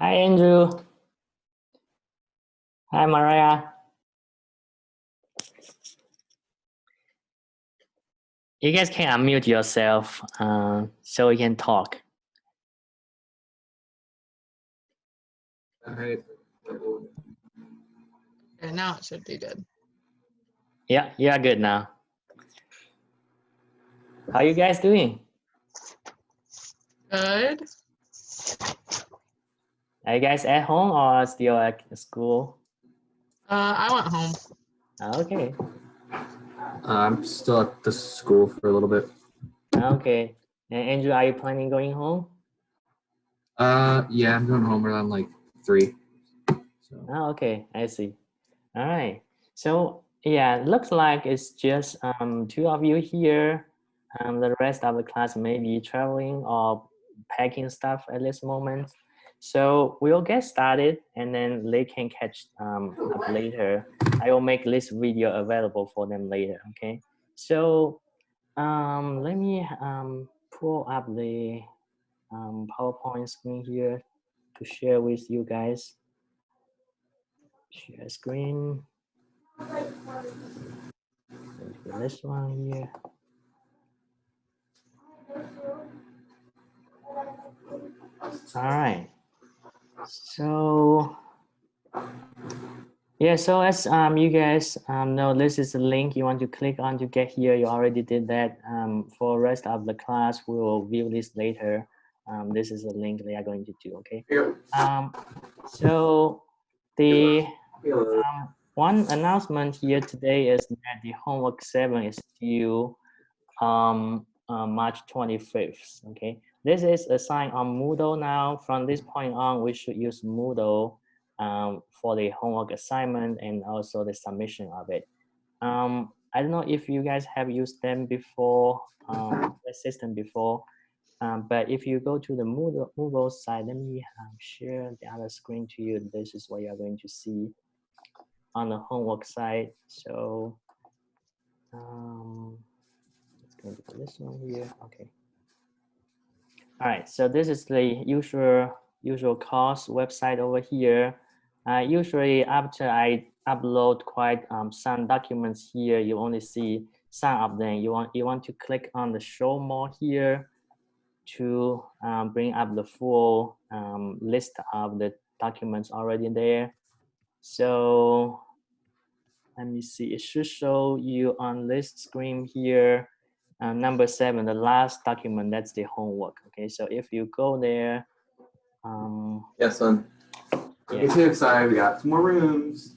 Hi, Andrew. Hi, Maria. You guys can unmute yourself so we can talk. All right. Okay, now it should be good. Yeah, you are good now. How you guys doing? Good. Are you guys at home or still at school? I went home. Okay. I'm still at the school for a little bit. Okay. And Andrew, are you planning going home? Yeah, I'm going home around like 3. So. Oh, okay, I see. All right. So yeah, looks like it's just 2 of you here. The rest of the class may be traveling or packing stuff at this moment. So we'll get started and then they can catch up later. I will make this video available for them later, okay? So let me pull up the PowerPoint screen here to share with you guys. Share screen. This one here. All right. So yeah, so as you guys know, this is the link you want to click on to get here. You already did that. For the rest of the class, we will view this later. This is the link they are going to do. Okay. So the one announcement here today is that the homework 7 is due March 25th. Okay. This is assigned on Moodle now. From this point on, we should use Moodle for the homework assignment and also the submission of it. I don't know if you guys have used them before, the system before, but if you go to the Moodle site, let me share the other screen to you. This is what you are going to see on the homework site. So it's going to be this one here. Okay. All right, so this is the usual course website over here. Usually after I upload quite some documents here, you only see some of them. You want to click on the show more here to bring up the full list of the documents already there. So let me see, it should show you on this screen here. Number 7, the last document, that's the homework. Okay, so if you go there, Yes, son. Don't get too excited. We got 2 more rooms.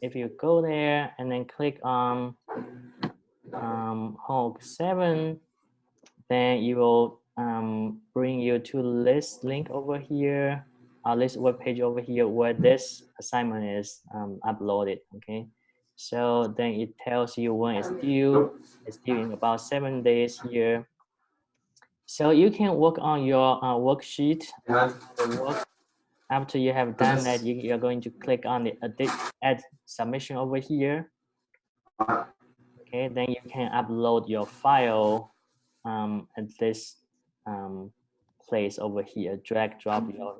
If you go there and then click on homework 7, then you will bring you to this link over here, this web page over here where this assignment is uploaded. Okay. So then it tells you when it's due. It's due in about 7 days here. So you can work on your worksheet. After you have done that, you're going to click on the add submission over here. Okay, then you can upload your file at this place over here. Drag, drop your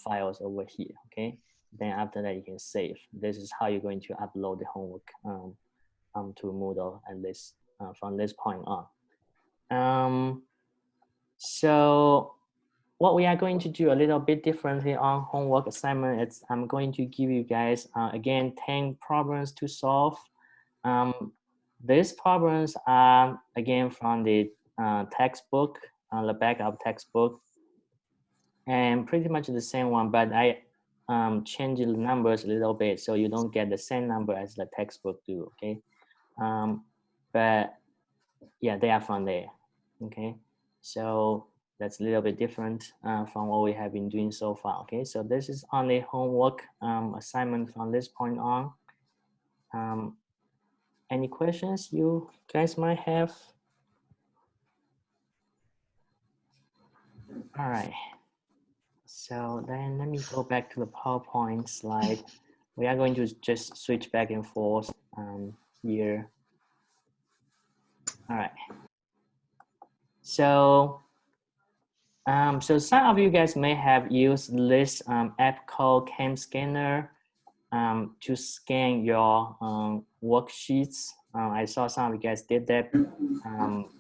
files over here. Okay. Then after that, you can save. This is how you're going to upload the homework to Moodle at least from this point on. So what we are going to do a little bit differently on homework assignment is I'm going to give you guys again 10 problems to solve. These problems are again from the textbook, the back of textbook, and pretty much the same one, but I changed the numbers a little bit so you don't get the same number as the textbook do. Okay, but yeah, they are from there. Okay, so that's a little bit different from what we have been doing so far. Okay, so this is only homework assignment from this point on. Any questions you guys might have? All right. So then let me go back to the PowerPoint slide. We are going to just switch back and forth here. All right. So So some of you guys may have used this app called Cam Scanner to scan your worksheets. I saw some of you guys did that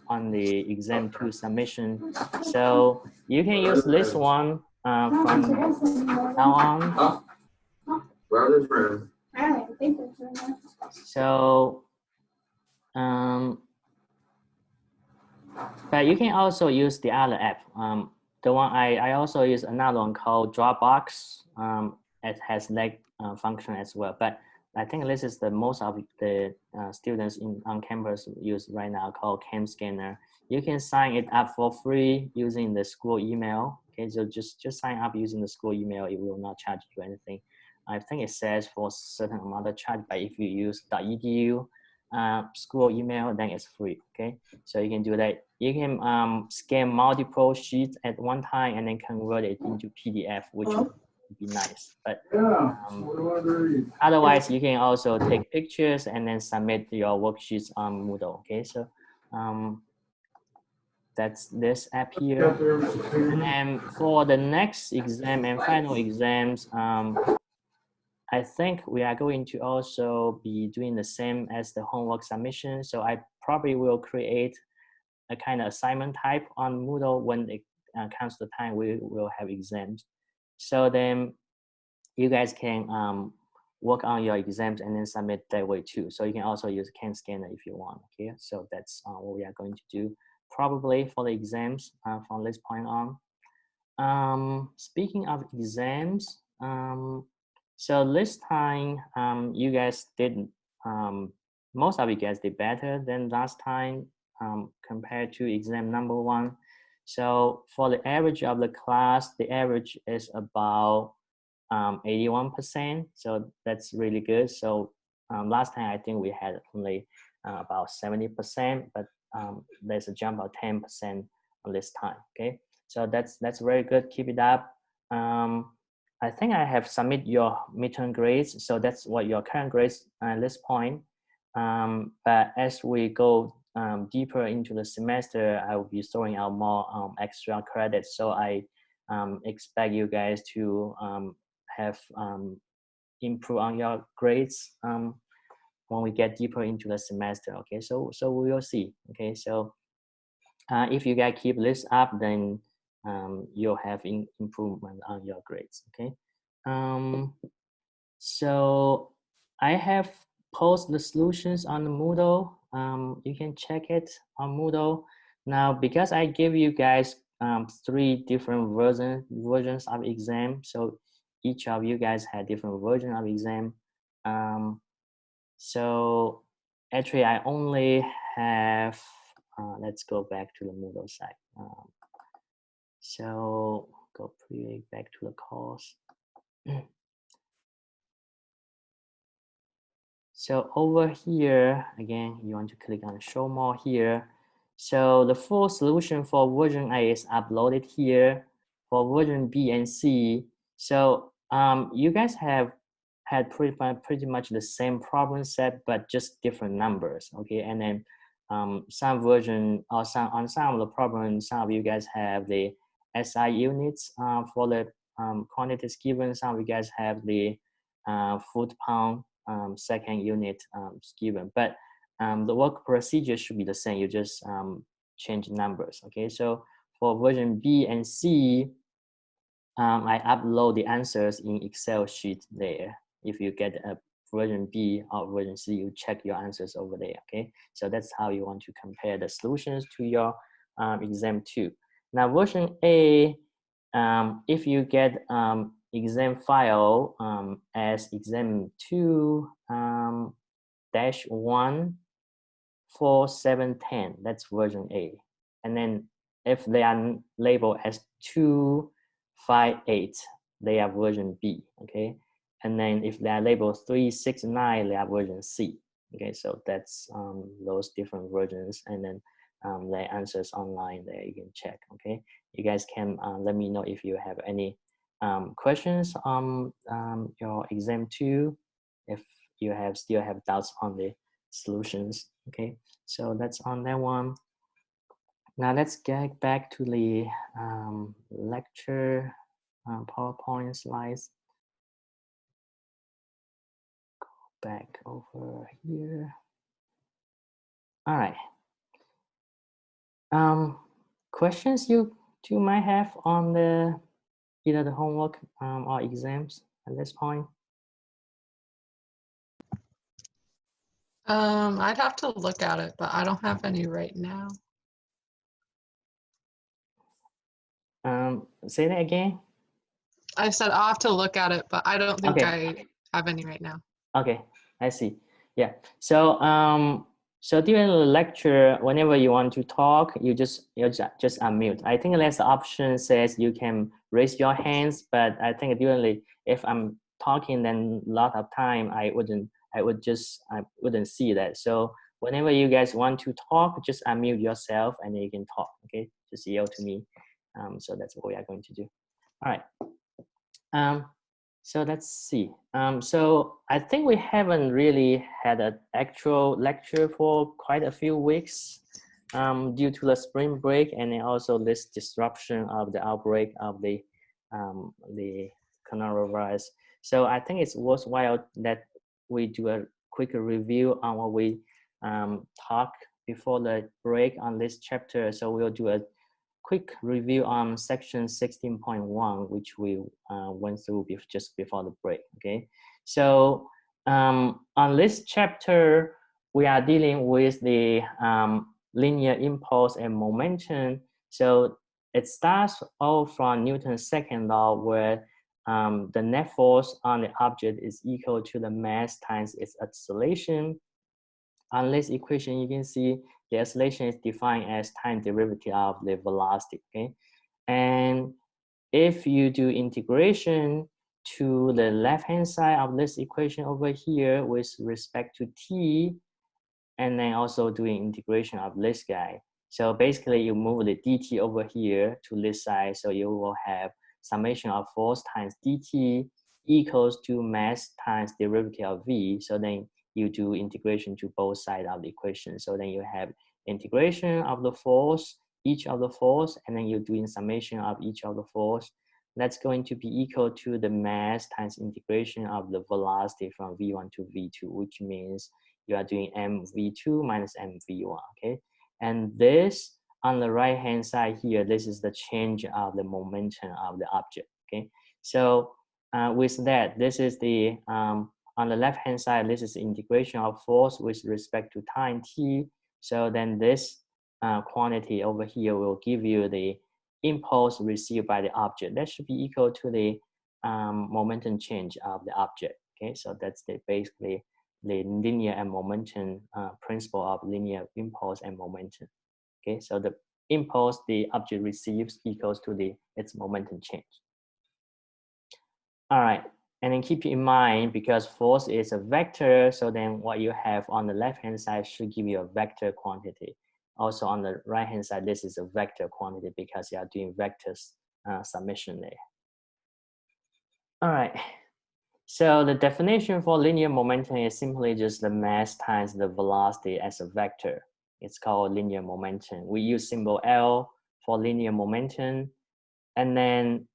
on the exam 2 submission. So you can use this one from now on. Where are the friends? I don't even think there's room. So, but you can also use the other app. The one I also use another one called Dropbox. It has that function as well. But I think this is the most of the students on campus use right now, called Cam Scanner. You can sign it up for free using the school email. Okay, so just sign up using the school email. It will not charge you anything. I think it says for a certain amount of charge, but if you use .edu school email, then it's free. Okay, so you can do that. You can scan multiple sheets at one time and then convert it into PDF, which would be nice. But otherwise, you can also take pictures and then submit your worksheets on Moodle. Okay, so that's this app here. And then for the next exam and final exams, I think we are going to also be doing the same as the homework submission. So I probably will create a kind of assignment type on Moodle when it comes to the time we will have exams. So then you guys can work on your exams and then submit that way too. So you can also use Cam Scanner if you want. Okay, so that's what we are going to do probably for the exams from this point on. Speaking of exams, so this time you guys did, most of you guys did better than last time compared to exam number 1. So for the average of the class, the average is about 81%. So that's really good. So last time I think we had only about 70%, but there's a jump of 10% on this time. Okay, so that's very good. Keep it up. I think I have submit your midterm grades, so that's what your current grades at this point. But as we go deeper into the semester, I will be throwing out more extra credits. So I expect you guys to have improve on your grades when we get deeper into the semester. Okay, so we will see. Okay, so if you guys keep this up, then you'll have improvement on your grades. Okay, so I have posted the solutions on the Moodle. You can check it on Moodle. Now, because I give you guys 3 different versions of exam, so each of you guys had different version of exam. So actually, I only have. Let's go back to the Moodle side. So go back to the course. So over here, again, you want to click on show more here. So the full solution for version A is uploaded here. For version B and C, so you guys have had pretty much the same problem set, but just different numbers, okay? And then some version or on some of the problems, some of you guys have the SI units for the quantities given. Some of you guys have the foot-pound second unit given, but the work procedure should be the same. You just change numbers. Okay, so for version B and C, I upload the answers in Excel sheet there. If you get a version B or version C, you check your answers over there. Okay, so that's how you want to compare the solutions to your exam 2. Now version A, if you get exam file as exam 2 -1 4710, that's version A. And then if they are labeled as 258, they are version B. Okay, and then if they are labeled 369, they are version C. Okay, so that's those different versions, and then the answers online there you can check. Okay, you guys can let me know if you have any questions on your exam 2, if you still have doubts on the solutions. Okay, so that's on that one. Now let's get back to the lecture PowerPoint slides. Go back over here. All right. Questions you might have on the either the homework or exams at this point? I'd have to look at it, but I don't have any right now. Say that again. I said I'll have to look at it, but I don't think I have any right now. Okay, I see. Yeah. So so during the lecture, whenever you want to talk, you just unmute. I think there's the option says you can raise your hands, but I think during if I'm talking, then a lot of time I wouldn't see that. So whenever you guys want to talk, just unmute yourself and you can talk. Okay, just yell to me. So that's what we are going to do. All right. So let's see. So I think we haven't really had an actual lecture for quite a few weeks due to the spring break and then also this disruption of the outbreak of the coronavirus. So I think it's worthwhile that we do a quick review on what we talked before the break on this chapter. So we'll do a quick review on section 16.1, which we went through just before the break. Okay, so on this chapter, we are dealing with the linear impulse and momentum. So it starts off from Newton's second law, where the net force on the object is equal to the mass times its acceleration. On this equation, you can see the acceleration is defined as time derivative of the velocity, okay? And if you do integration to the left-hand side of this equation over here with respect to t, and then also doing integration of this guy. So basically you move the dt over here to this side, so you will have summation of force times dt equals to mass times derivative of v. So then you do integration to both sides of the equation. So then you have integration of the force, each of the force, and then you're doing summation of each of the force. That's going to be equal to the mass times integration of the velocity from v1 to v2, which means you are doing mv2 minus mv1, okay? And this, on the right-hand side here, this is the change of the momentum of the object, okay? So with that, this is the, on the left-hand side, this is the integration of force with respect to time t. So then this quantity over here will give you the impulse received by the object. That should be equal to the momentum change of the object, okay? So that's basically the linear and momentum principle of linear impulse and momentum. Okay, so the impulse the object receives equals to its momentum change. All right, and then keep in mind, because force is a vector, so then what you have on the left-hand side should give you a vector quantity. Also on the right-hand side, this is a vector quantity because you are doing vectors summation there. All right. So the definition for linear momentum is simply just the mass times the velocity as a vector. It's called linear momentum. We use symbol L for linear momentum. And then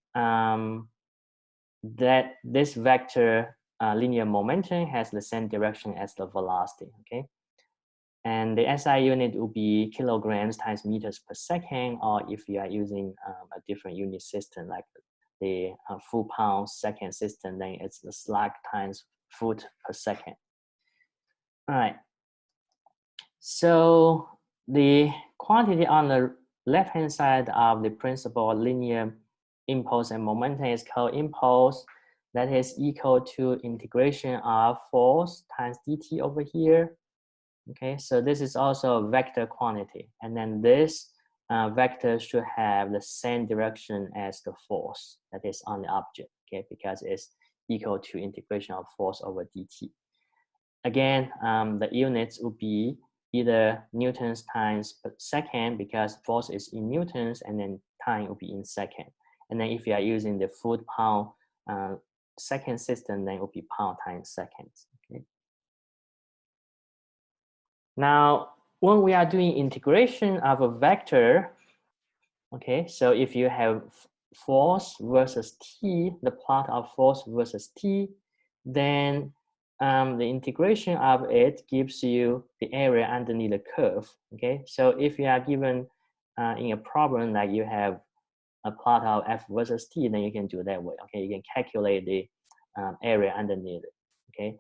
that this vector linear momentum has the same direction as the velocity, okay? And the SI unit will be kilograms times meters per second, or if you are using a different unit system like the full pound second system, then it's the slug times foot per second. All right. So the quantity on the left-hand side of the principle of linear impulse and momentum is called impulse. That is equal to integration of force times dt over here. Okay, so this is also a vector quantity. And then this vector should have the same direction as the force that is on the object, okay, because it's equal to integration of force over dt. Again, the units would be either newtons times per second because force is in newtons, and then time will be in second. And then if you are using the foot pound second system, then it will be pound times seconds. Okay. Now, when we are doing integration of a vector, Okay, so if you have force versus t, the plot of force versus t, then the integration of it gives you the area underneath the curve. Okay, so if you are given in a problem like you have a plot of f versus t, then you can do that way. Okay, you can calculate the area underneath it. Okay,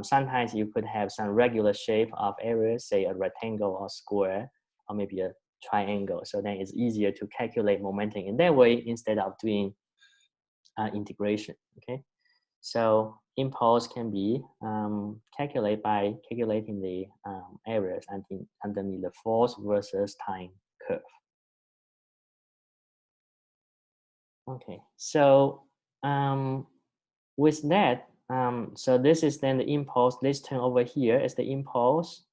sometimes you could have some regular shape of areas, say a rectangle or square, or maybe a triangle. So then it's easier to calculate momentum in that way instead of doing integration. Okay, so impulse can be calculated by calculating the areas underneath the force versus time curve. Okay, so with that, so this is then the impulse. This term over here is the impulse,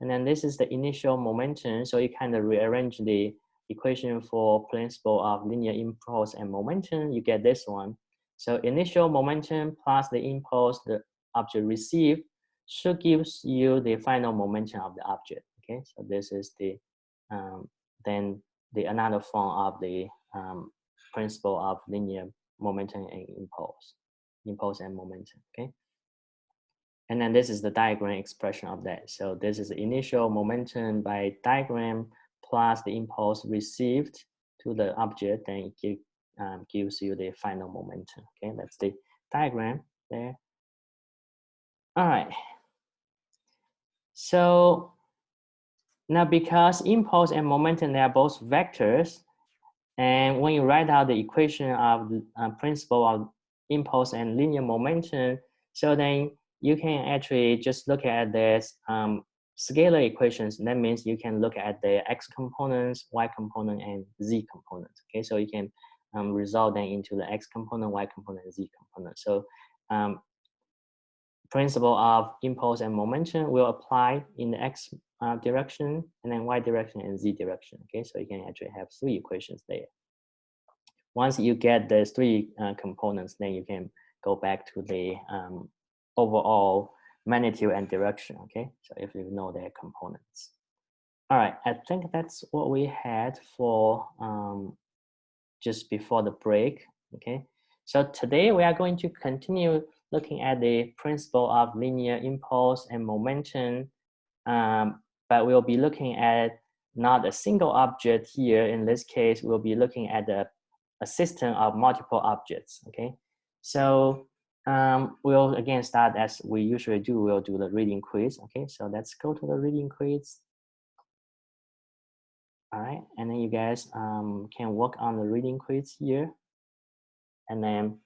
and then this is the initial momentum. So you kind of rearrange the equation for principle of linear impulse and momentum. You get this one. So initial momentum plus the impulse the object received should give you the final momentum of the object. Okay, so this is the then the another form of the principle of linear momentum and impulse and momentum. Okay, and then this is the diagram expression of that. So this is the initial momentum by diagram plus the impulse received to the object, then it gives you the final momentum. Okay, that's the diagram there. All right, so now because impulse and momentum, they are both vectors, and when you write out the equation of the principle of impulse and linear momentum, so then you can actually just look at this scalar equations. That means you can look at the x components, y component, and z components. Okay, so you can resolve them into the x component, y component, and z component. So principle of impulse and momentum will apply in the x direction, and then y direction and z direction. Okay, so you can actually have three equations there. Once you get these three components, then you can go back to the overall magnitude and direction. Okay, so if you know their components. All right, I think that's what we had for just before the break. Okay, so today we are going to continue looking at the principle of linear impulse and momentum, but we'll be looking at not a single object here. In this case, we'll be looking at a system of multiple objects. Okay, so we'll again start as we usually do. We'll do the reading quiz. Okay, so let's go to the reading quiz. All right, and then you guys can work on the reading quiz here. And then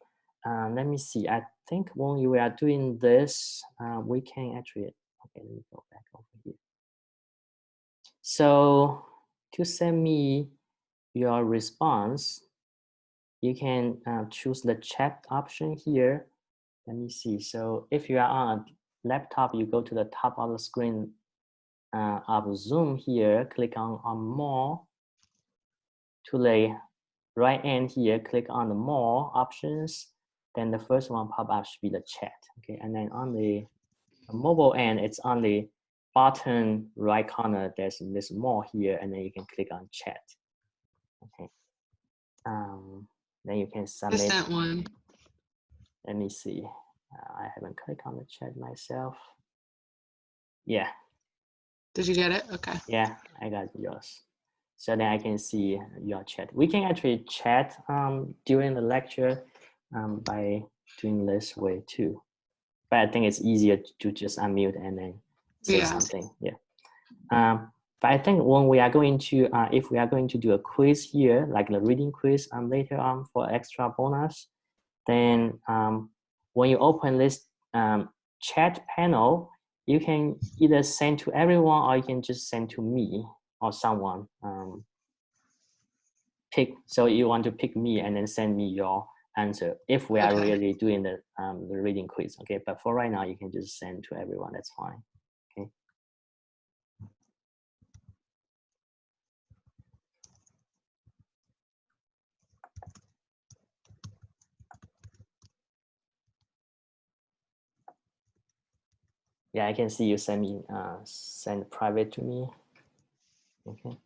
let me see. I think when you are doing this, we can actually. Okay, let me go back over here. So to send me your response, you can choose the chat option here. Let me see. So if you are on a laptop, you go to the top of the screen of Zoom here, click on More. To the right end here, click on the More options. Then the first one pop up should be the chat. Okay, and then on the mobile end, it's on the bottom right corner. There's this More here, and then you can click on Chat. Okay. Then you can submit. I sent one. Let me see. I haven't clicked on the chat myself. Yeah. Did you get it? Okay. Yeah, I got yours. So then I can see your chat. We can actually chat during the lecture by doing this way too. But I think it's easier to just unmute and then say something. Yeah. But I think when we are going to, if we are going to do a quiz here, like the reading quiz later on for extra bonus, then when you open this chat panel, you can either send to everyone or you can just send to me or someone. So you want to pick me and then send me your answer if we are really doing the reading quiz. Okay, but for right now, you can just send to everyone. That's fine. Okay. Yeah, I can see you send private to me. Okay.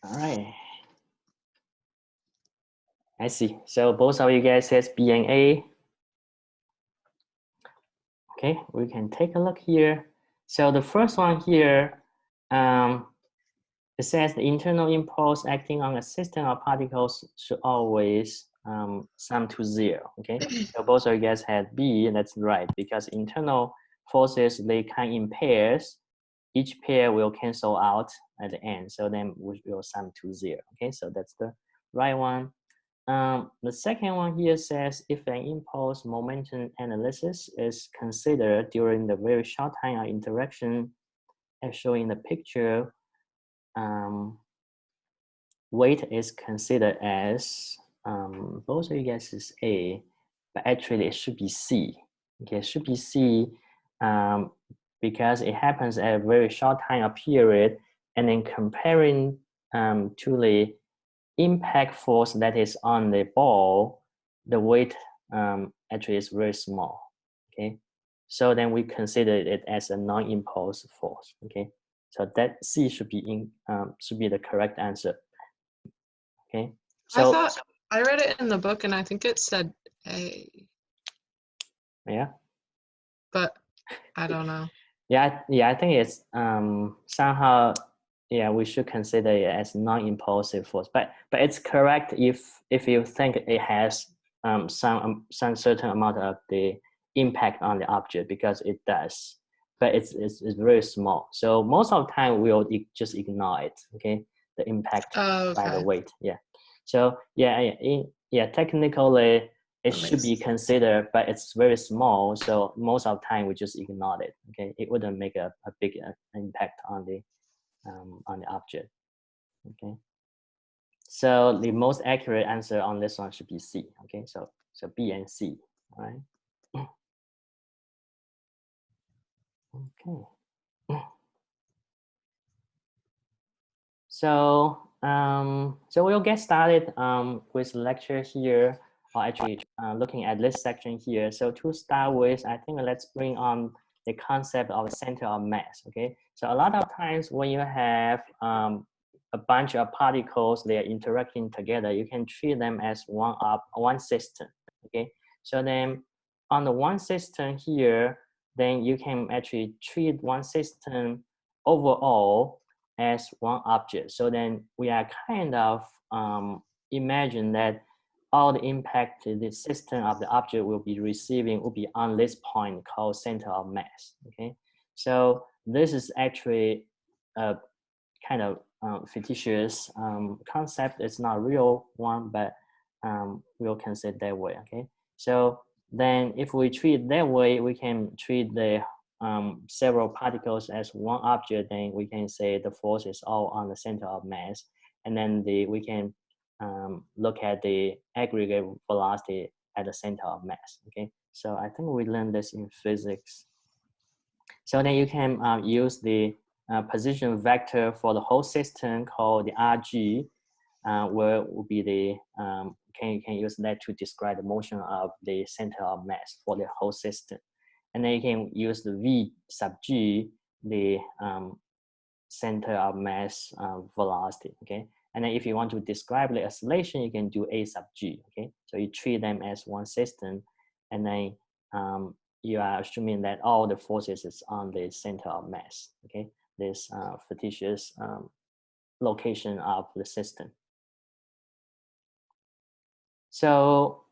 All right. I see. So both of you guys says B and A. Okay, we can take a look here. So the first one here, it says the internal impulse acting on a system of particles should always sum to 0. Okay, so both of you guys had B, and that's right, because internal forces, they come in pairs. Each pair will cancel out at the end, so then we will sum to 0. Okay, so that's the right one. The second one here says if an impulse momentum analysis is considered during the very short time of interaction, as shown in the picture, weight is considered as, both of you guys is A, but actually it should be C. Okay, it should be C because it happens at a very short time of period, and then comparing to the impact force that is on the ball, the weight actually is very small. Okay, so then we consider it as a non-impulse force. Okay, so that C should be the correct answer. Okay, so I thought I read it in the book and I think it said A, yeah, but I don't know. yeah, I think it's somehow, yeah, we should consider it as non-impulsive force, but it's correct if you think it has some certain amount of the impact on the object, because it does, but it's very small. So most of the time we'll just ignore it. Okay, the impact Oh, by the okay. weight. Yeah. So yeah, technically it That should makes be sense. considered, but it's very small. So most of the time we just ignore it. Okay, it wouldn't make a big impact on the object. Okay. So the most accurate answer on this one should be C. Okay, so B and C. All right. Okay. So so we'll get started with the lecture here, or actually looking at this section here. So to start with, I think let's bring on the concept of center of mass. Okay, so a lot of times when you have a bunch of particles, they are interacting together, you can treat them as one system. Okay, so then on the one system here, then you can actually treat one system overall as one object. So then we are kind of imagine that all the impact the system of the object will be receiving will be on this point called center of mass. Okay, so this is actually a kind of fictitious concept. It's not a real one, but we'll consider that way. Okay, so then if we treat that way, we can treat the several particles as one object. Then we can say the force is all on the center of mass, and then we can look at the aggregate velocity at the center of mass. Okay, so I think we learned this in physics. So then you can use the position vector for the whole system called the RG, where will be the you can use that to describe the motion of the center of mass for the whole system. And then you can use the V sub G, the center of mass velocity. Okay, and then if you want to describe the acceleration, you can do A sub G. Okay, so you treat them as one system, and then you are assuming that all the forces is on the center of mass. Okay, this fictitious location of the system. So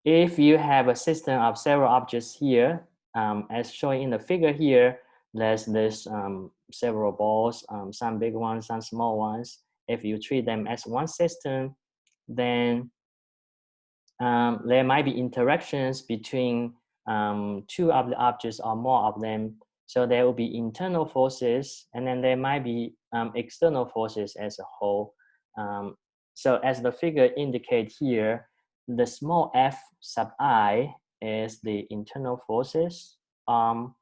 if you have a system of several objects here, as shown in the figure here, there's this several balls, some big ones, some small ones. If you treat them as one system, then there might be interactions between two of the objects or more of them. So there will be internal forces, and then there might be external forces as a whole. So as the figure indicates here, the small f sub I is the internal forces one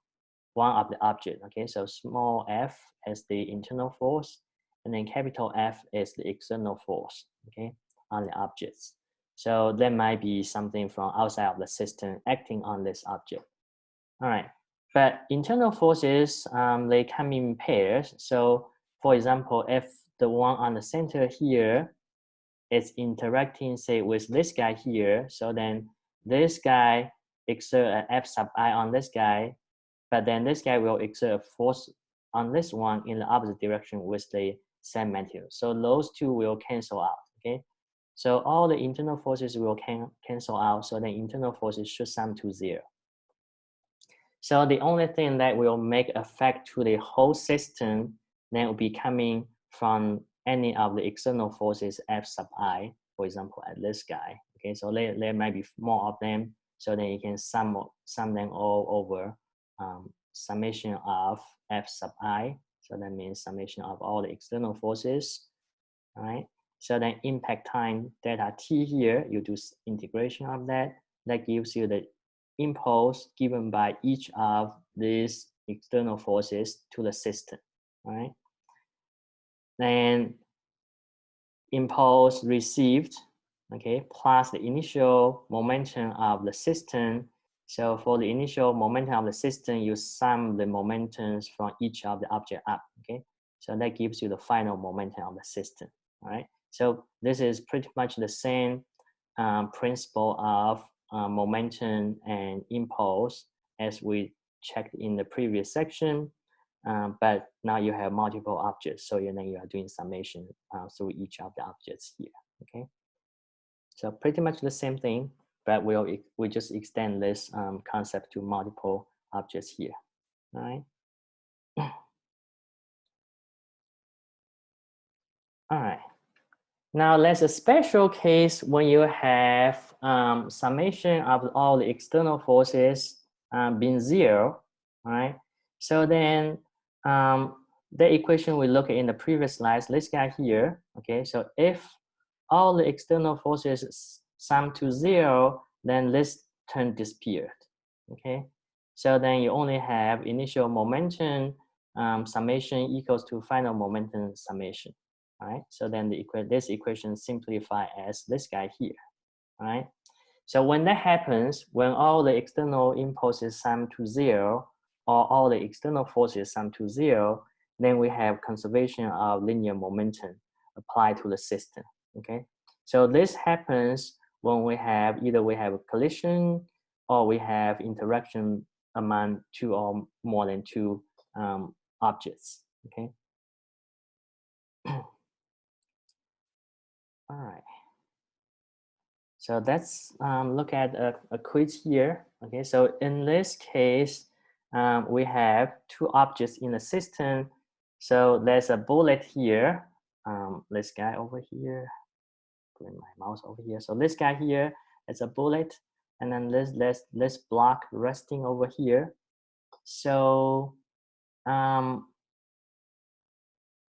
of the object. Okay, so small f is the internal force, and then capital F is the external force. Okay, on the objects. So there might be something from outside of the system acting on this object. All right, but internal forces, they come in pairs. So for example, if the one on the center here is interacting, say, with this guy here. So then this guy exert an F sub I on this guy, but then this guy will exert a force on this one in the opposite direction with the same material. So those two will cancel out, okay? So all the internal forces will cancel out, so the internal forces should sum to 0. So the only thing that will make effect to the whole system then will be coming from any of the external forces F sub I, for example, at this guy. Okay, so there might be more of them, so then you can sum them all over summation of F sub I. So that means summation of all the external forces, all right? So then impact time delta T here, you do integration of that. That gives you the impulse given by each of these external forces to the system, all right? Then impulse received, okay, plus the initial momentum of the system. So for the initial momentum of the system, you sum the momentums from each of the object up, okay? So that gives you the final momentum of the system, all right? So this is pretty much the same principle of momentum and impulse as we checked in the previous section, but now you have multiple objects, so you are doing summation through each of the objects here, okay? So pretty much the same thing, but we just extend this concept to multiple objects here, all right? All right. Now that's a special case when you have summation of all the external forces being 0, all right? So then the equation we looked at in the previous slides, this guy here, okay? So if all the external forces sum to 0, then this term disappeared, okay? So then you only have initial momentum summation equals to final momentum summation. All right, so then this equation simplify as this guy here, all right? So when that happens, when all the external impulses sum to 0, or all the external forces sum to 0, then we have conservation of linear momentum applied to the system, okay? So this happens when we have either we have a collision or we have interaction among two or more than two objects, okay? All right. So let's look at a quiz here. Okay, so in this case, we have two objects in the system. So there's a bullet here. This guy over here. Bring my mouse over here. So this guy here is a bullet, and then this block resting over here. So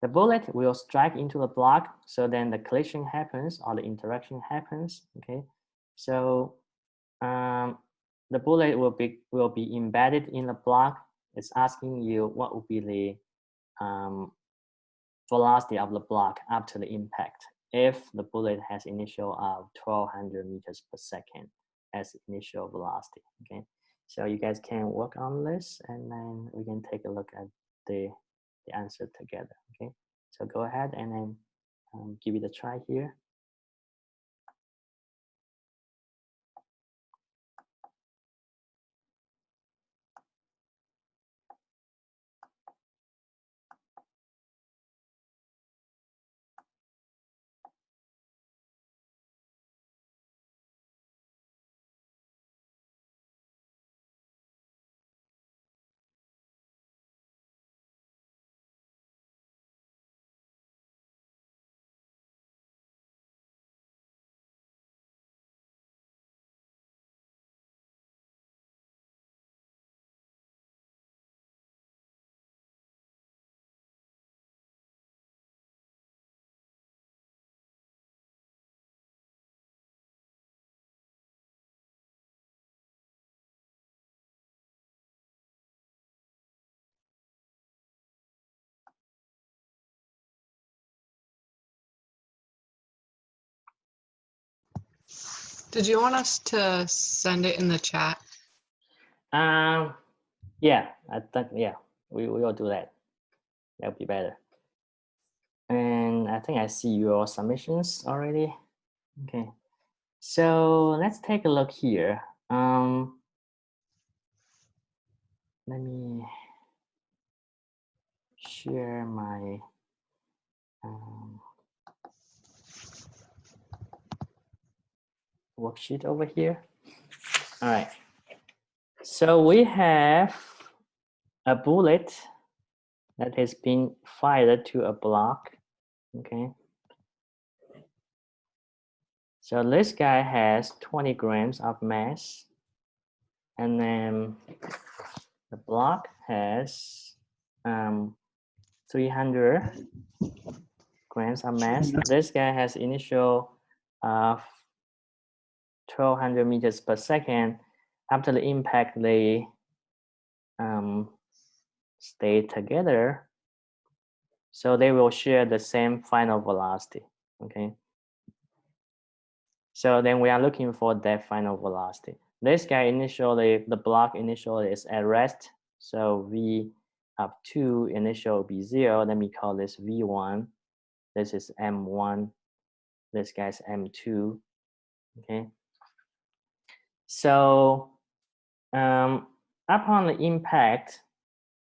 the bullet will strike into the block, so then the collision happens or the interaction happens. Okay, so the bullet will be embedded in the block. It's asking you what would be the velocity of the block after the impact if the bullet has initial of 1200 meters per second as initial velocity. Okay, so you guys can work on this, and then we can take a look at the answer together. Okay, so go ahead and then give it a try here. Did you want us to send it in the chat? Yeah, I think, yeah, we will do that. That'll be better. And I think I see your submissions already. Okay, so let's take a look here. Let me share my worksheet over here. All right, so we have a bullet that has been fired to a block. Okay, so this guy has 20 grams of mass, and then the block has 300 grams of mass. This guy has initial 1200 meters per second. After the impact, they stay together, so they will share the same final velocity. Okay, so then we are looking for that final velocity. This guy initially, the block initially is at rest, so v of 2 initial will be 0. Let me call this v1. This is m1. This guy's m2. Okay, so upon the impact,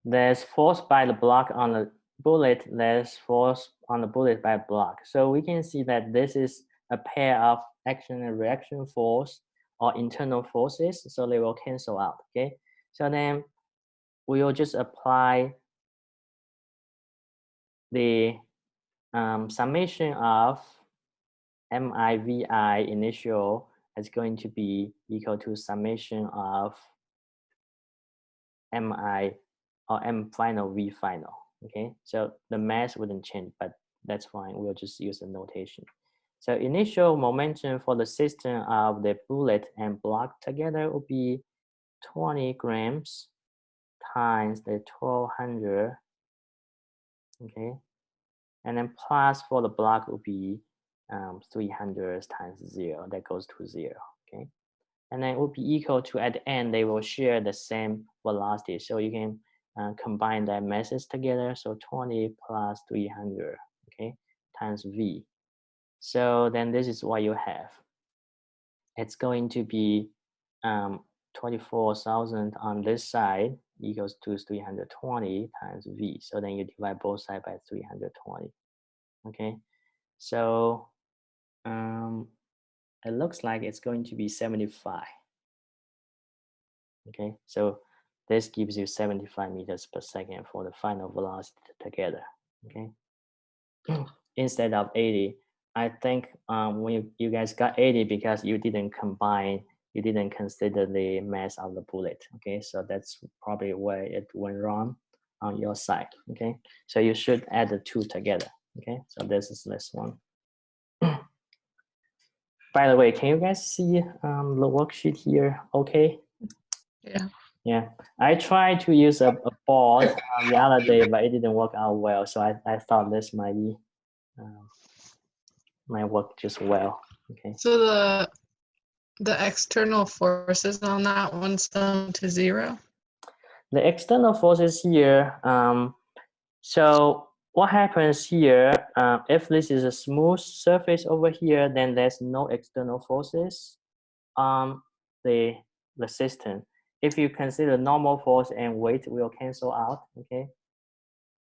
there's force by the block on the bullet, there's force on the bullet by block. So we can see that this is a pair of action and reaction force or internal forces, so they will cancel out. Okay, so then we will just apply the summation of MIVI initial is going to be equal to summation of MI or M final V final. Okay, so the mass wouldn't change, but that's fine. We'll just use the notation. So initial momentum for the system of the bullet and block together will be 20 grams times the 1200. Okay, and then plus for the block will be 300 times 0. That goes to 0. Okay, and then it will be equal to, at the end, they will share the same velocity. So you can combine their masses together. So 20 plus 300, okay, times V. So then this is what you have. It's going to be 24,000 on this side equals to 320 times V. So then you divide both sides by 320, okay? So it looks like it's going to be 75. Okay, so this gives you 75 meters per second for the final velocity together. Okay, instead of 80. I think when you guys got 80 because you didn't combine, you didn't consider the mass of the bullet. Okay, so that's probably where it went wrong on your side. Okay, so you should add the two together. Okay, so this is this one. By the way, can you guys see the worksheet here? Okay. Yeah. Yeah, I tried to use a board the other day, but it didn't work out well. So I thought this might be might work just well. Okay. So the external forces on that one sum to 0? The external forces here. So what happens here? If this is a smooth surface over here, then there's no external forces on the system. If you consider normal force and weight will cancel out, okay?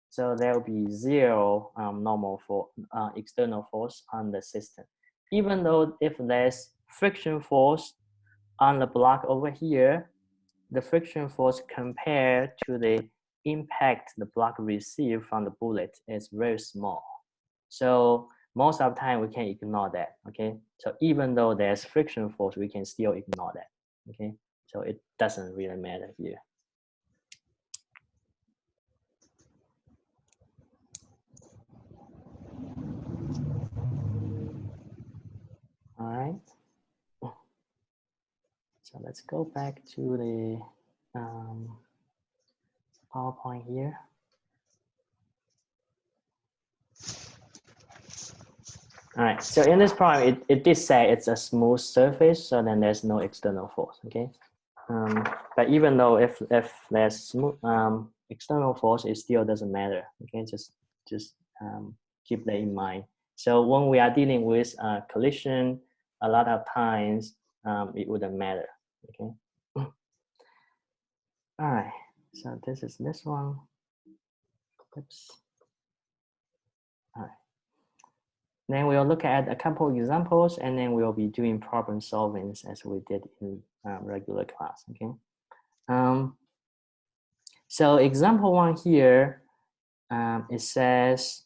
So there will be 0 normal for external force on the system. Even though if there's friction force on the block over here, the friction force compared to the impact the block received from the bullet is very small. So most of the time we can ignore that, okay? So even though there's friction force, we can still ignore that, okay? So it doesn't really matter here. All right. So let's go back to the PowerPoint here. All right, so in this problem, it did say it's a smooth surface, so then there's no external force, okay? But even though if there's smooth, external force, it still doesn't matter, okay? Just keep that in mind. So when we are dealing with collision, a lot of times it wouldn't matter. Okay. All right. So this is this one. Oops. All right. Then we'll look at a couple examples, and then we'll be doing problem solving as we did in regular class. Okay. So example one here, it says,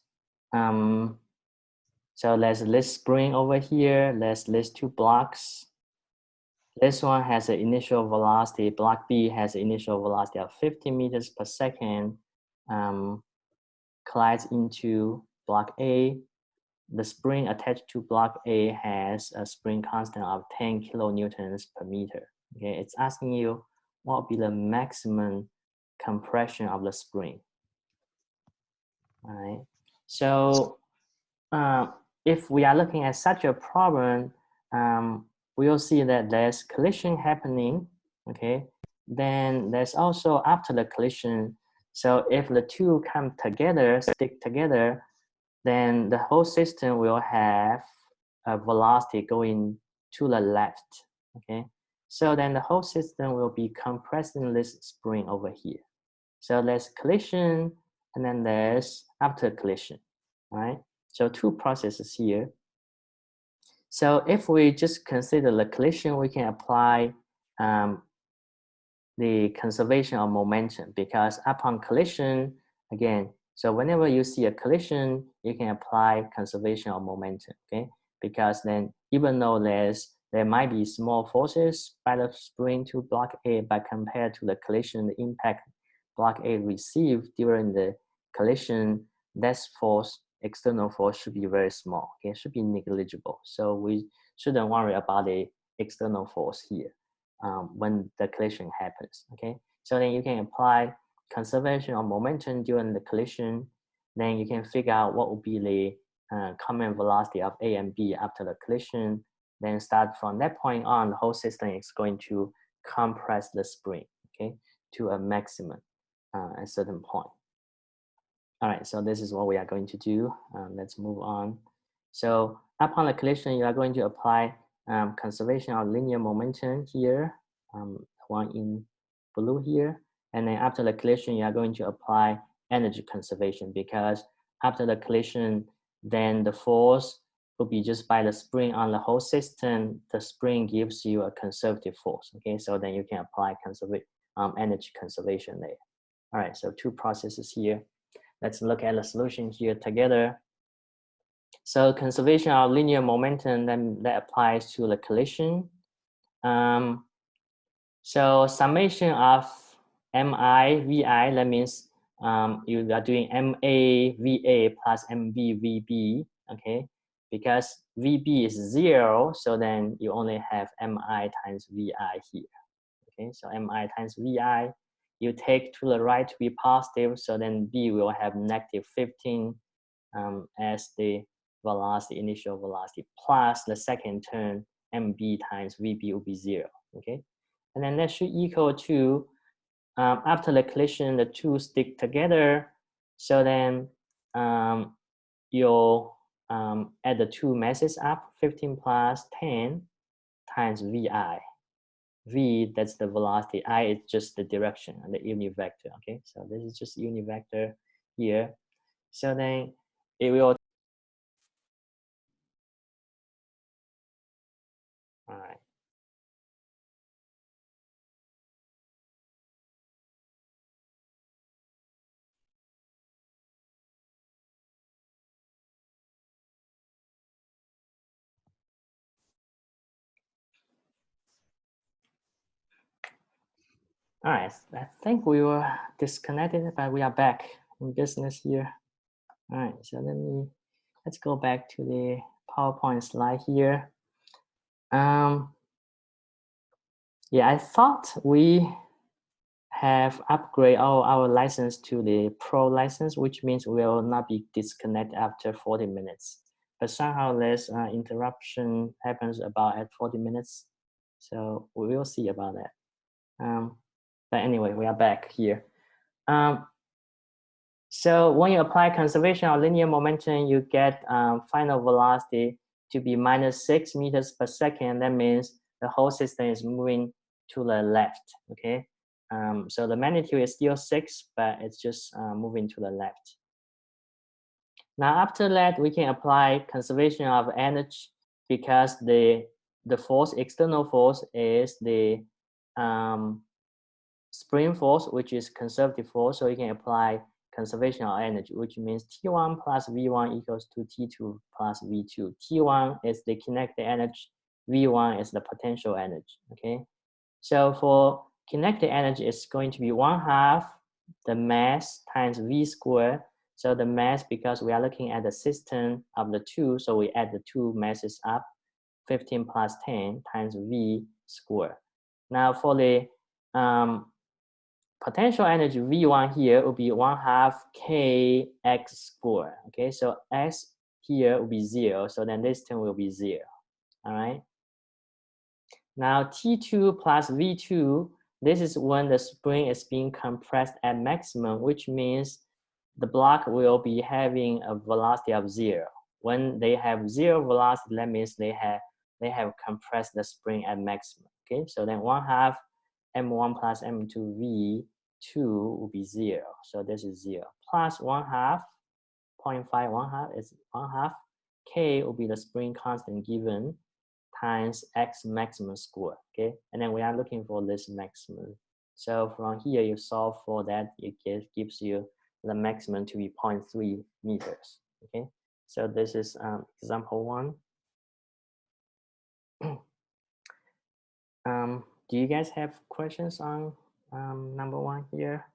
so let's list spring over here. Let's list 2 blocks. This one has an initial velocity. Block B has an initial velocity of 50 meters per second. Collides into block A. The spring attached to block A has a spring constant of 10 kilonewtons per meter. Okay, it's asking you what will be the maximum compression of the spring. All right. So if we are looking at such a problem, we'll see that there's collision happening. Okay. Then there's also after the collision. So if the two come together, stick together, then the whole system will have a velocity going to the left. Okay. So then the whole system will be compressing this spring over here. So there's collision, and then there's after collision, right? So 2 processes here. So if we just consider the collision, we can apply the conservation of momentum, because upon collision, again, so whenever you see a collision, you can apply conservation of momentum, okay? Because then even though there might be small forces by the spring to block A, but compared to the collision, the impact block A received during the collision, that force, external force, should be very small, okay? It should be negligible. So we shouldn't worry about the external force here when the collision happens, okay? So then you can apply conservation of momentum during the collision. Then you can figure out what will be the common velocity of A and B after the collision. Then start from that point on, the whole system is going to compress the spring, okay, to a maximum at a certain point. All right, so this is what we are going to do. Let's move on. So upon the collision, you are going to apply conservation of linear momentum here, one in blue here. And then after the collision, you are going to apply energy conservation, because after the collision, then the force will be just by the spring on the whole system. The spring gives you a conservative force, okay? So then you can apply energy conservation there. All right, so 2 processes here. Let's look at the solution here together. So conservation of linear momentum, then that applies to the collision. So summation of MI, VI, that means you are doing MA, VA plus MB, VB, okay? Because VB is 0, so then you only have MI times VI here, okay? So MI times VI, you take to the right to be positive, so then B will have negative 15 as the velocity, initial velocity, plus the second term, MB times VB will be 0, okay? And then that should equal to, after the collision, the 2 stick together. So then you'll add the 2 masses up, 15 plus 10 times VI. V, that's the velocity. I is just the direction and the unit vector, okay? So this is just unit vector here. So then it will, all right. All right, I think we were disconnected, but we are back in business here. All right, so let's go back to the PowerPoint slide here. Yeah, I thought we have upgraded our license to the Pro license, which means we will not be disconnected after 40 minutes. But somehow this interruption happens about at 40 minutes. So we will see about that. But anyway, we are back here. So when you apply conservation of linear momentum, you get final velocity to be -6 meters per second. That means the whole system is moving to the left, okay? So the magnitude is still 6, but it's just moving to the left. Now after that, we can apply conservation of energy because the force, external force, is the spring force, which is conservative force. So you can apply conservation of energy, which means T1 plus V1 equals to T2 plus V2. T1 is the kinetic energy, V1 is the potential energy, okay? So for kinetic energy, it's going to be 1/2 the mass times V squared. So the mass, because we are looking at the system of the two, so we add the two masses up, 15 plus 10 times V squared. Now for the potential energy V1 here will be 1/2 kx squared. Okay, so x here will be 0, so then this term will be 0. All right. Now T2 plus V2, this is when the spring is being compressed at maximum, which means the block will be having a velocity of 0. When they have 0 velocity, that means they have compressed the spring at maximum. Okay, so then 1/2 m1 plus m2 v2 will be 0. So this is 0 plus 1/2, 0.5, 1/2 is 1/2. K will be the spring constant given times x maximum squared. Okay, and then we are looking for this maximum. So from here, you solve for that, it gives you the maximum to be 0.3 meters. Okay, so this is example 1. Do you guys have questions on number 1 here?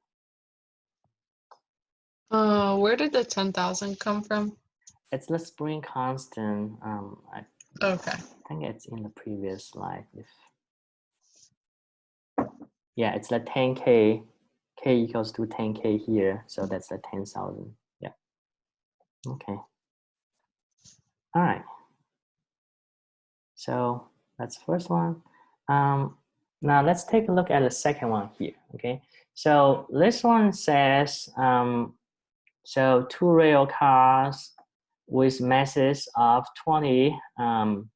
Where did the 10,000 come from? It's the spring constant. Okay. I think it's in the previous slide. Yeah, it's the 10K. K equals to 10K here, so that's the 10,000. Yeah. Okay. All right. So that's the first one. Now let's take a look at the second one here. Okay. So this one says, so 2 rail cars with masses of 20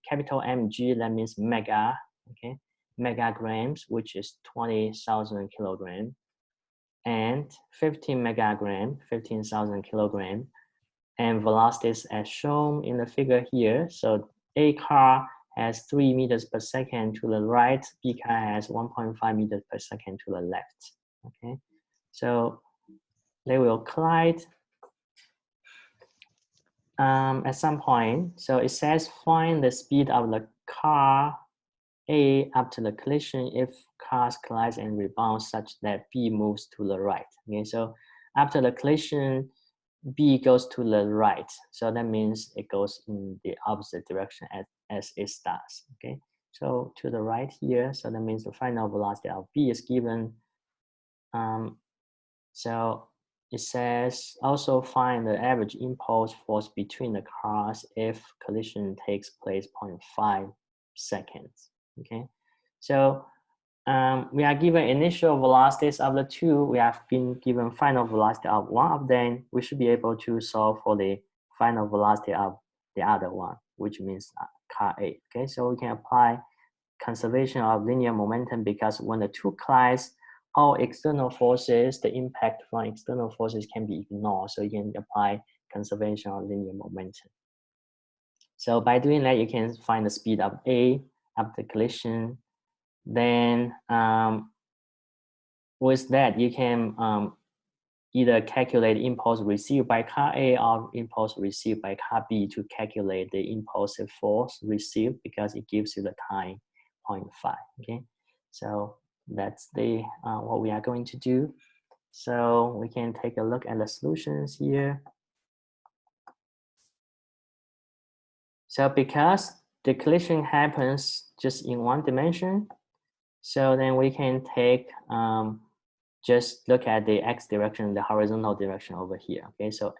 capital MG, that means mega, okay, megagrams, which is 20,000 kilograms, and 15 megagram, 15,000 kilogram, and velocities as shown in the figure here. So A car has 3 meters per second to the right, B car has 1.5 meters per second to the left. Okay, so they will collide at some point. So it says find the speed of the car A after the collision if cars collide and rebound such that B moves to the right. Okay, so after the collision, B goes to the right. So that means it goes in the opposite direction as it starts. Okay, so to the right here. So that means the final velocity of B is given. So it says also find the average impulse force between the cars if collision takes place 0.5 seconds. Okay, so we are given initial velocities of the two. We have been given final velocity of one of them. We should be able to solve for the final velocity of the other one, which means car A. Okay, so we can apply conservation of linear momentum because when the two collide, all external forces, the impact from external forces can be ignored. So you can apply conservation of linear momentum. So by doing that, you can find the speed of A after collision. Then with that, you can either calculate impulse received by car A or impulse received by car B to calculate the impulsive force received because it gives you the time 0.5. Okay, so that's the what we are going to do. So we can take a look at the solutions here. So because the collision happens just in one dimension, so then we can take just look at the x direction, the horizontal direction over here. Okay, so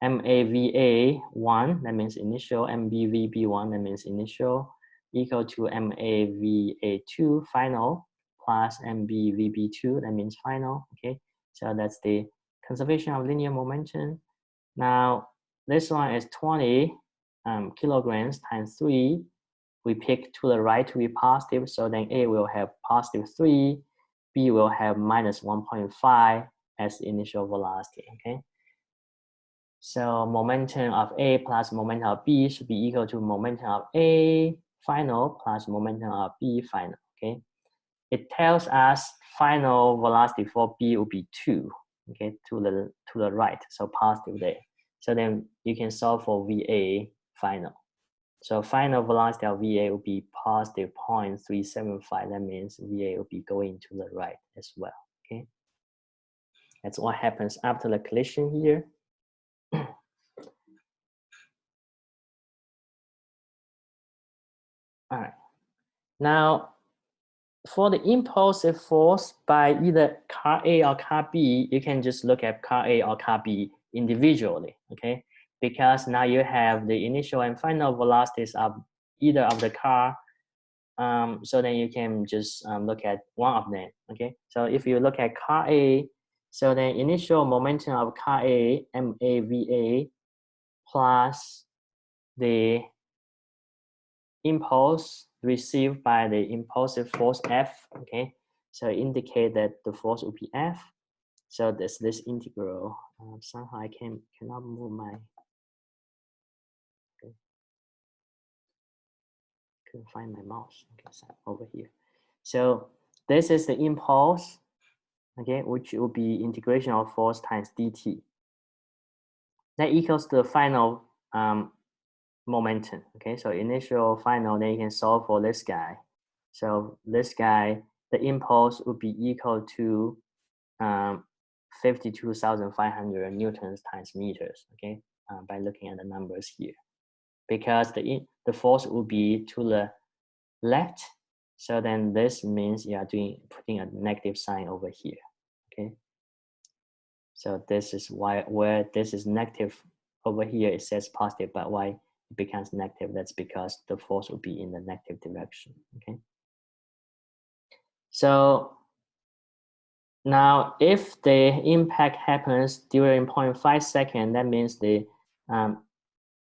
MAVA1, that means initial, MBVB1, that means initial, equal to MAVA2 final plus MBVB2, that means final. Okay, so that's the conservation of linear momentum. Now, this one is 20 kilograms times 3. We pick to the right to be positive, so then A will have positive 3, B will have minus 1.5 as initial velocity, okay? So momentum of A plus momentum of B should be equal to momentum of A final plus momentum of B final, okay? It tells us final velocity for B will be 2, okay, to the right, so positive there. So then you can solve for VA final. So final velocity of VA will be positive 0.375. That means VA will be going to the right as well, okay? That's what happens after the collision here. All right. Now, for the impulsive force by either car A or car B, you can just look at car A or car B individually, okay? Because now you have the initial and final velocities of either of the car. So then you can just look at one of them, okay? So if you look at car A, so then initial momentum of car A, MAVA, plus the impulse received by the impulsive force F, okay? So indicate that the force will be F. So there's this integral. Somehow I cannot move my, okay. Couldn't find my mouse, okay, so over here. So this is the impulse, okay, which will be integration of force times dt. That equals the final momentum, okay? So initial, final, then you can solve for this guy. So this guy, the impulse would be equal to 52,500 newtons times meters, okay? By looking at the numbers here. Because the force will be to the left, so then this means you are putting a negative sign over here, okay? So this is why where this is negative over here, it says positive, but why it becomes negative, that's because the force will be in the negative direction, okay? So now if the impact happens during 0.5 seconds, that means the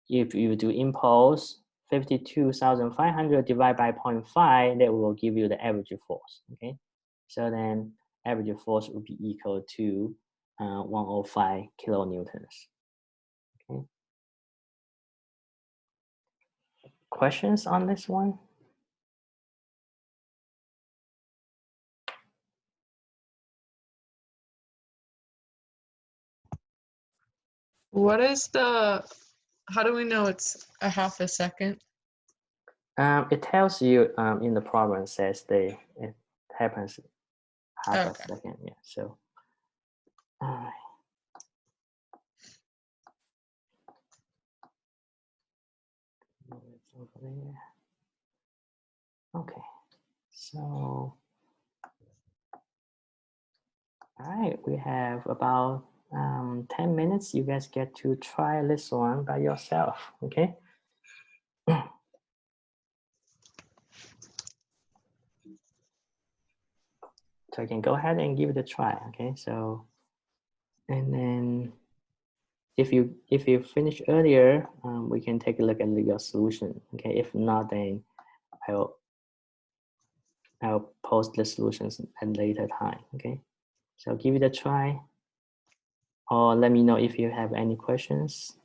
if you do impulse 52,500 divided by 0.5, that will give you the average force, okay? So then average force will be equal to 105 kilonewtons, okay? Questions on this one? What is the, how do we know it's a half a second? It tells you in the problem, it says it happens half a second, yeah, so. All right. Over there. Okay, so, all right, we have about 10 minutes. You guys get to try this one by yourself, okay? So you can go ahead and give it a try, okay? So, and then if you finish earlier, we can take a look at your solution, okay? If not, then I'll post the solutions at a later time, okay? So give it a try, or let me know if you have any questions.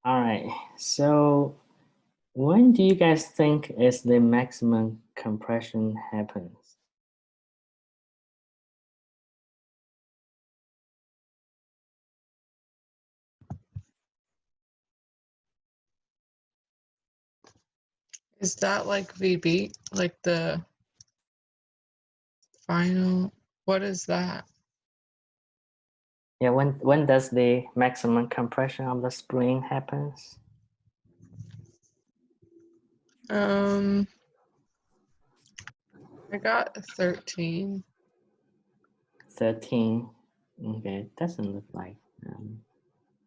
All right. So when do you guys think is the maximum compression happens? Is that like VB, like the final? What is that? Yeah, when does the maximum compression of the spring happens? I got 13. 13. Okay, doesn't look like.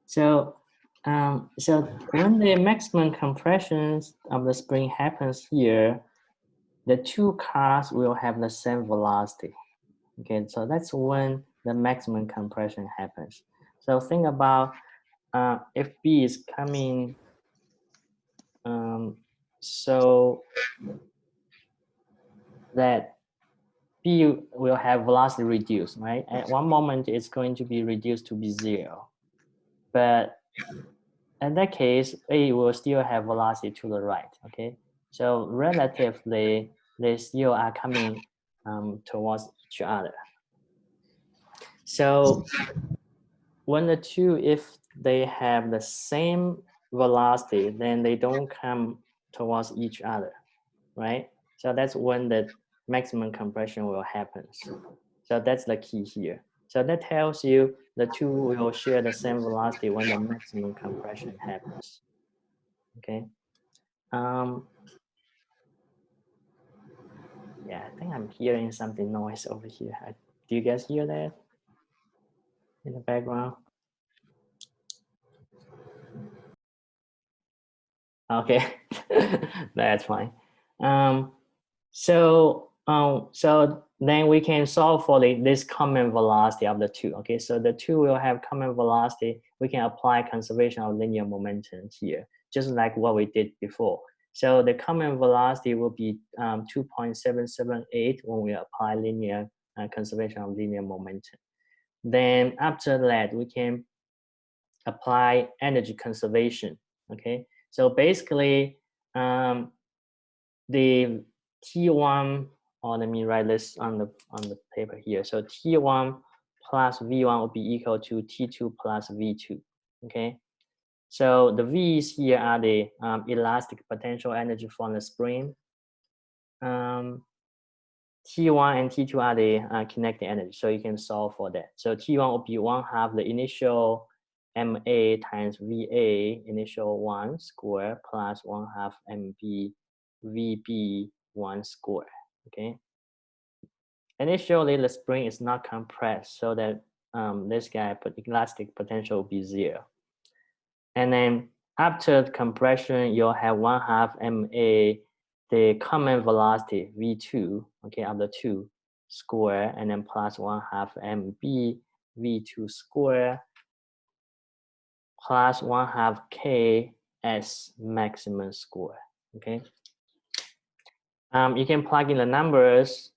So when the maximum compressions of the spring happens here, the two cars will have the same velocity. Okay, so that's when the maximum compression happens. So think about if B is coming, so that B will have velocity reduced, right? At one moment, it's going to be reduced to be 0. But in that case, A will still have velocity to the right, okay? So relatively, they still are coming towards each other. So when the two, if they have the same velocity, then they don't come towards each other, right? So that's when the maximum compression will happen. So that's the key here. So that tells you the two will share the same velocity when the maximum compression happens. Okay. Yeah, I think I'm hearing something noise over here. Do you guys hear that in the background? Okay, that's fine. So then we can solve for this common velocity of the two. Okay, so the two will have common velocity. We can apply conservation of linear momentum here, just like what we did before. So the common velocity will be 2.778 when we apply linear conservation of linear momentum. Then after that, we can apply energy conservation. Okay, so basically the T1, or let me write this on the paper here. So T1 plus V1 will be equal to T2 plus V2. Okay, so the V's here are the elastic potential energy from the spring. T1 and T2 are the kinetic energy, so you can solve for that. So T1 will be 1/2 the initial MA times VA initial 1 square plus 1/2 MB VB1 square. Okay. Initially, the spring is not compressed, so that this guy elastic potential will be 0. And then after the compression, you'll have 1/2 MA, the common velocity V2, okay, of the two square, and then plus 1/2 MB V2 square plus 1/2 KS maximum square. Okay. You can plug in the numbers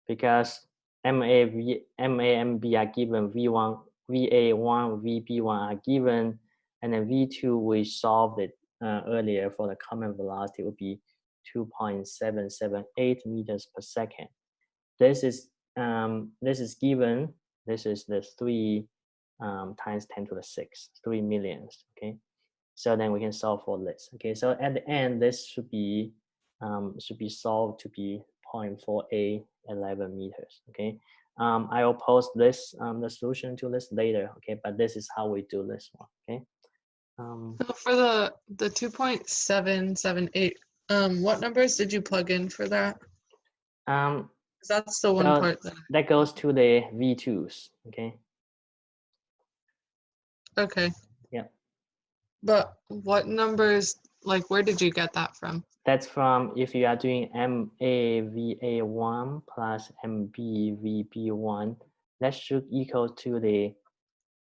because MB are given, V1, VA1, VB1 are given, and then V2 we solved it earlier for the common velocity would be 2.778 meters per second. This is given. This is the 3 times 10 to the 6, 3 millions. Okay, so then we can solve for this. Okay, so at the end, this should be solved to be 0.4811 meters. Okay, I will post this the solution to this later. Okay, but this is how we do this one. Okay. So for the 2.778, what numbers did you plug in for that? That's the one part that goes to the V2s. Okay. Okay. Yeah. But what numbers, like, where did you get that from? That's from if you are doing MAVA1 plus MBVB1, that should equal to the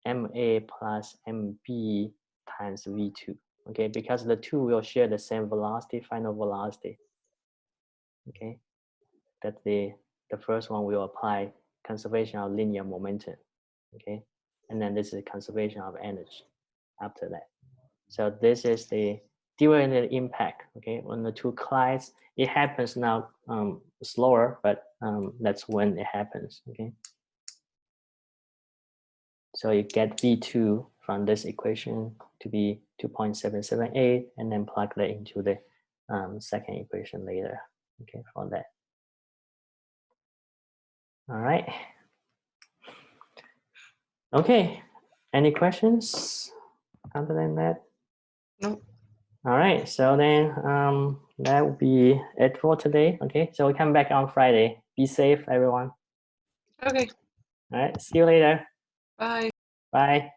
MA plus MB times V2. Okay, because the two will share the same velocity, final velocity. Okay, that's the first one will apply conservation of linear momentum. Okay, and then this is conservation of energy after that. So this is the during the impact. Okay, on the two collides, it happens now slower, but that's when it happens. Okay. So you get V2 from this equation to be 2.778, and then plug that into the second equation later. Okay, for that. All right. Okay. Any questions other than that? Nope. All right. So then that will be it for today. Okay. So we come back on Friday. Be safe, everyone. Okay. All right. See you later. Bye. Bye.